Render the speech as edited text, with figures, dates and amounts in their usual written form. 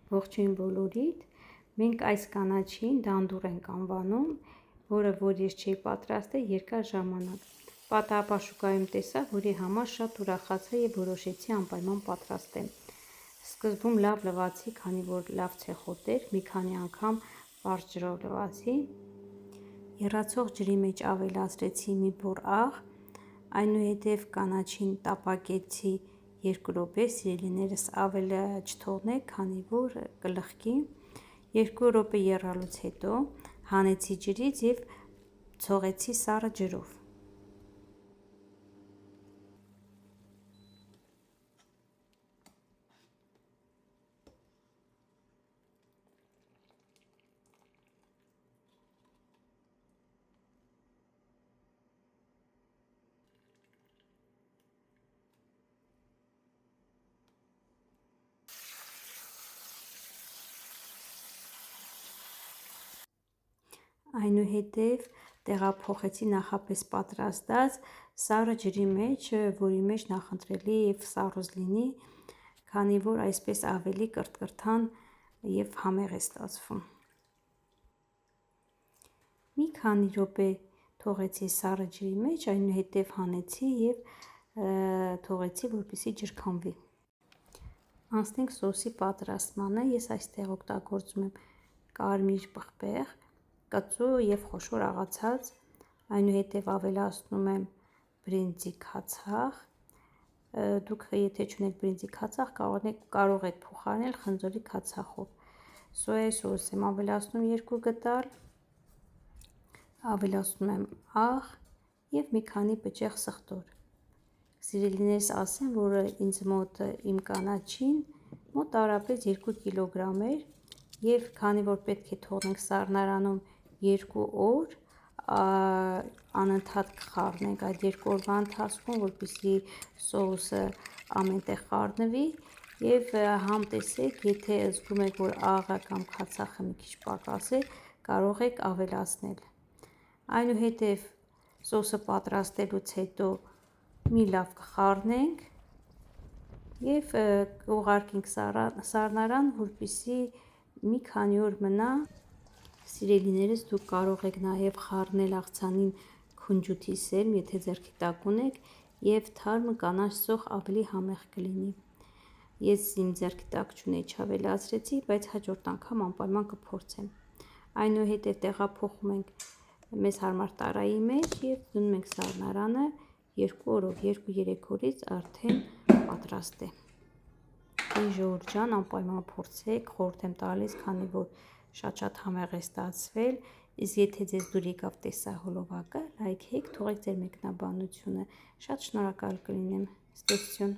Ողջույն բոլորիդ, մենք այս կանաչին դանդուր ենք անվանում, որը որ ես չէի պատրաստել երկար ժամանակ։ Պատահաբար շուկայում տեսա, որի համար շատ ուրախացա և որոշեցի անպայման պատրաստեմ։ Սկզբում լավ լվացի, քանի որ լավ ցեխոտ էր, մի քանի անգամ պարզ ջրով լվացի։ Եռացող ջրի մեջ ավելացրեցի մի բոռ աղ, այնուհետև կանաչին տապակեցի 2 րոպե, սիրելիներս ավել չթողնեք, քանի որ կլխկի։ 2 րոպե եռալուց հետո հանեցի ջրից և ցողեցի սառը ջրով։ Այնուհետև տեղափոխեցի նախապես պատրաստած սառը ջրի մեջ, որի մեջ նախընտրելի է սառույց լինի, քանի որ այսպես ավելի կրթկրթան և համեղ է ստացվում։ Մի քանի րոպե թողեցի սառը ջրի մեջ, այնուհետև հանեցի և թողեցի, որպեսզի ջրքամվի։ Անցնենք սոուսի պատրաստմանը։ Ես այստեղ օգտագործում եմ կարմիր պղպեղ, կծու և խոշոր աղացած, այնուհետև ավելացնում եմ բրինձի քացախ։ Դուք եթե չունեք բրինձի քացախ, կարող եք փոխարինել խնձորի քացախով։ Սոյայի սոուս եմ ավելացնում 2 գդալ, ավելացնում եմ աղ և մի քանի պճեղ սխտոր։ Սիրելիներս, ասեմ, որ ինձ մոտ իմ կանաչին մոտավորապես 2 կգ էր, և քանի որ պետք է թողնենք սառնարանում 2 օր, անընդհատ կխառնենք այդ 2 օրվա ընթացքում, որպեսզի սոուսը ամեն տեղ խառնվի, և համ տեսեք, եթե զգում եք, որ աղը կամ քացախը մի քիչ պակաս է, կարող եք ավելացնել։ Այնուհետև սոուսը պատրաստելուց հետո մի լավ կխառնենք և կուղարկենք սառնարան, որպեսզի մի քանի օր մնա։ Սիրելիներս, դուք կարող եք նաև խառնել աղցանին քունջութի սերմ, եթե ձեռքի տակ ունեք, և թարմը կանաչ սոխ ավելի համեղ կլինի։ Ես իմ ձեռքի տակ չունեի, չավելացրեցի, բայց հաջորդ անգամ անպայման կփորձեմ։ Այնուհետև տեղափոխում ենք մեզ հարմար տարայի մեջ և դնում ենք սառնարանը 2 օրով, 2-3 օրից արդեն պատրաստ է։ Ժողովուրդ ջան, անպայման փորձեք, խորհուրդ եմ տալիս, քանի որ շատ համեղ է ստացվել։ Իսկ եթե ձեզ դուր եկավ տեսահոլովակը, լայքեք, թողեք ձեր մեկնաբանությունը, շատ շնորհակալ կլինեմ։ Ստեսություն։